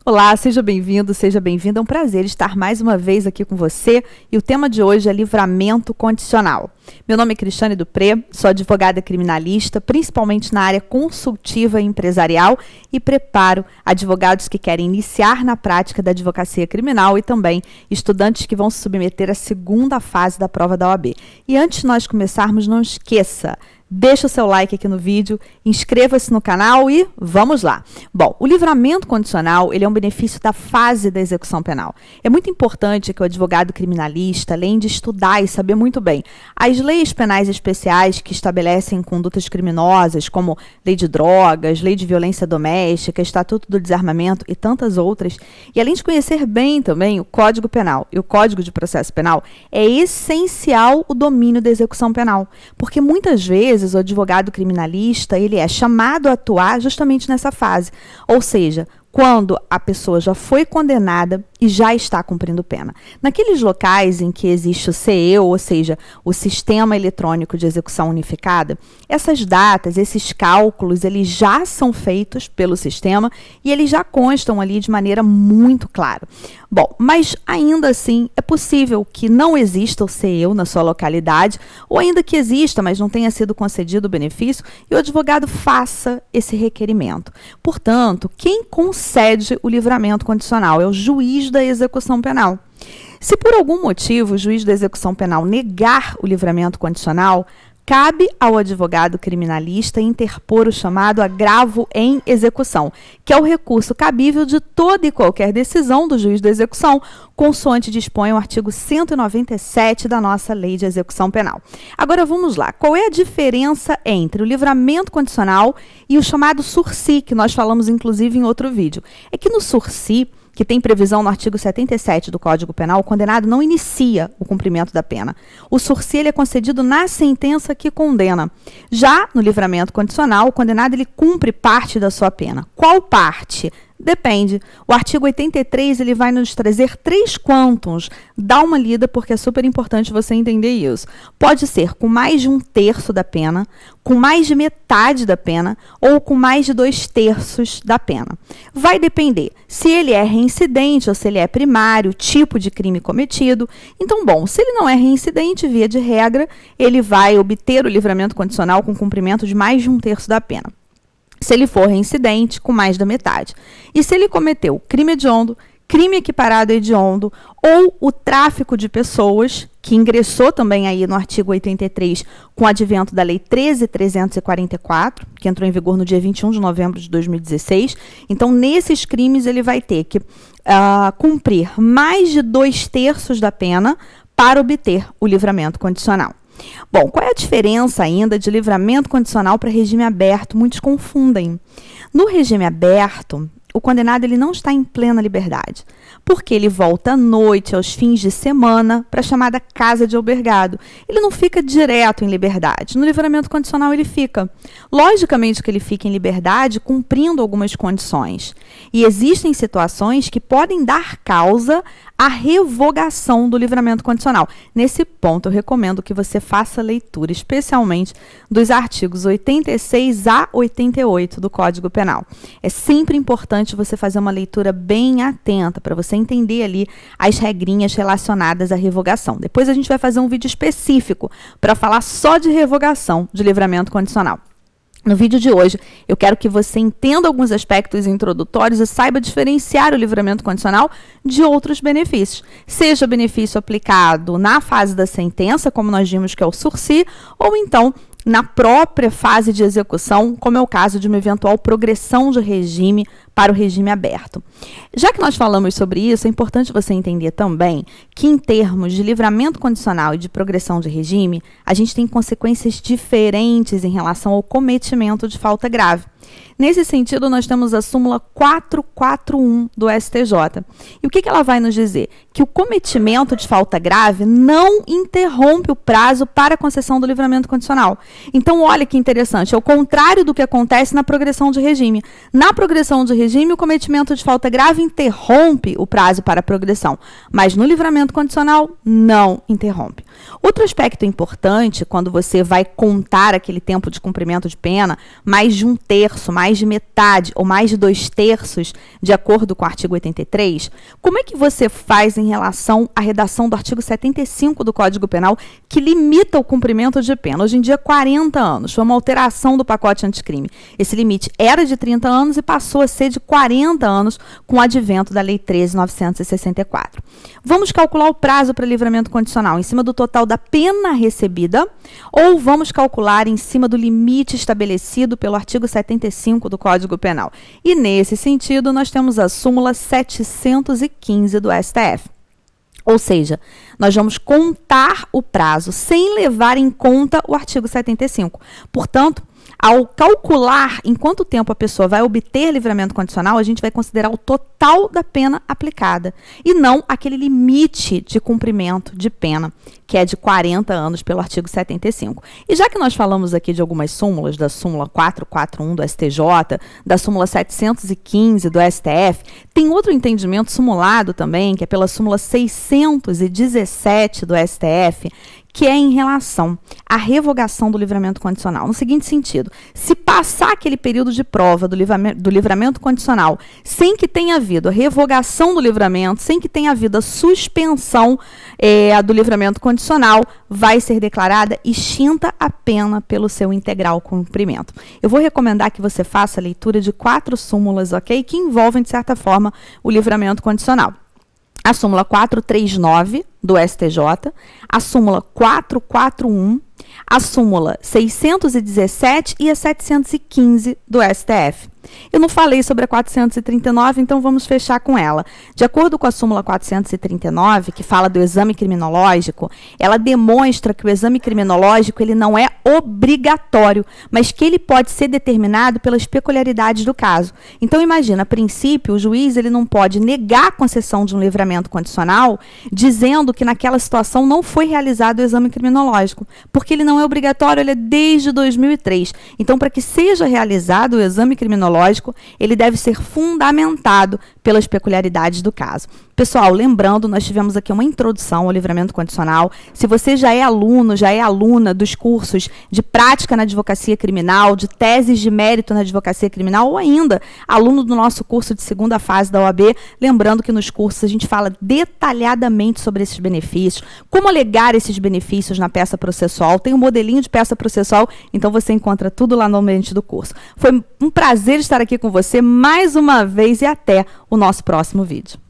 Olá, seja bem-vindo, seja bem-vinda. É um prazer estar mais uma vez aqui com você e o tema de hoje é livramento condicional. Meu nome é Cristiane Dupré, sou advogada criminalista, principalmente na área consultiva e empresarial e preparo advogados que querem iniciar na prática da advocacia criminal e também estudantes que vão se submeter à segunda fase da prova da OAB. E antes de nós começarmos, não esqueça, deixa o seu like aqui no vídeo, inscreva-se no canal e vamos lá. Bom, o livramento condicional, ele é um benefício da fase da execução penal. É muito importante que o advogado criminalista, além de estudar e saber muito bem as leis penais especiais que estabelecem condutas criminosas, como lei de drogas, lei de violência doméstica, estatuto do desarmamento e tantas outras, e além de conhecer bem também o Código Penal e o Código de Processo Penal, é essencial o domínio da execução penal, porque muitas vezes o advogado criminalista, ele é chamado a atuar justamente nessa fase, ou seja, quando a pessoa já foi condenada e já está cumprindo pena. Naqueles locais em que existe o CEU, ou seja, o Sistema Eletrônico de Execução Unificada, essas datas, esses cálculos, eles já são feitos pelo sistema e eles já constam ali de maneira muito clara. Bom, mas ainda assim é possível que não exista o CEU na sua localidade, ou ainda que exista, mas não tenha sido concedido o benefício, e o advogado faça esse requerimento. Portanto, quem concede o livramento condicional é o juiz da execução penal. Se por algum motivo o juiz da execução penal negar o livramento condicional, cabe ao advogado criminalista interpor o chamado agravo em execução, que é o recurso cabível de toda e qualquer decisão do juiz da execução, consoante dispõe o artigo 197 da nossa Lei de Execução Penal. Agora vamos lá. Qual é a diferença entre o livramento condicional e o chamado sursi, que nós falamos inclusive em outro vídeo? É que no sursi, que tem previsão no artigo 77 do Código Penal, o condenado não inicia o cumprimento da pena. O sursi ele é concedido na sentença que condena. Já no livramento condicional, o condenado ele cumpre parte da sua pena. Qual parte? Depende. O artigo 83 ele vai nos trazer 3 quantums. Dá uma lida porque é super importante você entender isso. Pode ser com mais de 1/3 da pena, com mais de metade da pena ou com mais de 2/3 da pena. Vai depender se ele é reincidente ou se ele é primário, tipo de crime cometido. Então, bom, se ele não é reincidente, via de regra, ele vai obter o livramento condicional com cumprimento de mais de 1/3 da pena. Se ele for reincidente, com mais da metade. E se ele cometeu crime hediondo, crime equiparado a hediondo ou o tráfico de pessoas, que ingressou também aí no artigo 83 com o advento da Lei 13.344, que entrou em vigor no dia 21 de novembro de 2016. Então, nesses crimes, ele vai ter que cumprir mais de 2/3 da pena para obter o livramento condicional. Bom, qual é a diferença ainda de livramento condicional para regime aberto? Muitos confundem. No regime aberto, o condenado ele não está em plena liberdade, porque ele volta à noite, aos fins de semana, para a chamada casa de albergado. Ele não fica direto em liberdade. No livramento condicional ele fica. Logicamente que ele fica em liberdade cumprindo algumas condições. E existem situações que podem dar causa à revogação do livramento condicional. Nesse ponto, eu recomendo que você faça leitura, especialmente dos artigos 86 a 88 do Código Penal. É sempre importante você fazer uma leitura bem atenta para você entender ali as regrinhas relacionadas à revogação. Depois a gente vai fazer um vídeo específico para falar só de revogação de livramento condicional. No vídeo de hoje, eu quero que você entenda alguns aspectos introdutórios e saiba diferenciar o livramento condicional de outros benefícios. Seja benefício aplicado na fase da sentença, como nós vimos que é o sursi, ou então na própria fase de execução, como é o caso de uma eventual progressão de regime para o regime aberto. Já que nós falamos sobre isso, é importante você entender também que, em termos de livramento condicional e de progressão de regime, a gente tem consequências diferentes em relação ao cometimento de falta grave. Nesse sentido, nós temos a súmula 441 do STJ. E o que ela vai nos dizer? Que o cometimento de falta grave não interrompe o prazo para a concessão do livramento condicional. Então, olha que interessante, é o contrário do que acontece na progressão de regime. Na progressão de regime, o cometimento de falta grave interrompe o prazo para a progressão, mas no livramento condicional, não interrompe. Outro aspecto importante, quando você vai contar aquele tempo de cumprimento de pena, mais de 1/3, mais de metade ou mais de 2/3, de acordo com o artigo 83, como é que você faz em relação à redação do artigo 75 do Código Penal, que limita o cumprimento de pena? Hoje em dia, 40 anos. Foi uma alteração do pacote anticrime. Esse limite era de 30 anos e passou a ser de 40 anos com o advento da Lei 13.964. Vamos calcular o prazo para livramento condicional em cima do total da pena recebida ou vamos calcular em cima do limite estabelecido pelo artigo 75 do Código Penal? E, nesse sentido, nós temos a súmula 715 do STF. Ou seja, nós vamos contar o prazo sem levar em conta o artigo 75. Portanto, ao calcular em quanto tempo a pessoa vai obter livramento condicional, a gente vai considerar o total da pena aplicada e não aquele limite de cumprimento de pena, que é de 40 anos pelo artigo 75. E já que nós falamos aqui de algumas súmulas, da súmula 441 do STJ, da súmula 715 do STF, tem outro entendimento simulado também, que é pela súmula 617 do STF, que é em relação à revogação do livramento condicional. No seguinte sentido, se passar aquele período de prova do livramento condicional sem que tenha havido a revogação do livramento, sem que tenha havido a suspensão do livramento condicional, vai ser declarada extinta a pena pelo seu integral cumprimento. Eu vou recomendar que você faça a leitura de 4 súmulas, ok? Que envolvem, de certa forma, o livramento condicional. A súmula 439 do STJ, a súmula 441, a súmula 617 e a 715 do STF. Eu não falei sobre a 439, então vamos fechar com ela. De acordo com a súmula 439, que fala do exame criminológico, ela demonstra que o exame criminológico ele não é obrigatório, mas que ele pode ser determinado pelas peculiaridades do caso. Então, imagina, a princípio, o juiz ele não pode negar a concessão de um livramento condicional, dizendo que naquela situação não foi realizado o exame criminológico, porque ele não é obrigatório, ele é desde 2003. Então, para que seja realizado o exame criminológico, ele deve ser fundamentado pelas peculiaridades do caso. Pessoal, lembrando, nós tivemos aqui uma introdução ao livramento condicional. Se você já é aluno, já é aluna dos cursos de prática na advocacia criminal, de teses de mérito na advocacia criminal, ou ainda aluno do nosso curso de segunda fase da OAB, lembrando que nos cursos a gente fala detalhadamente sobre esses benefícios, como alegar esses benefícios na peça processual, tem um modelinho de peça processual, então você encontra tudo lá no ambiente do curso. Foi um prazer estar aqui com você mais uma vez e até o nosso próximo vídeo.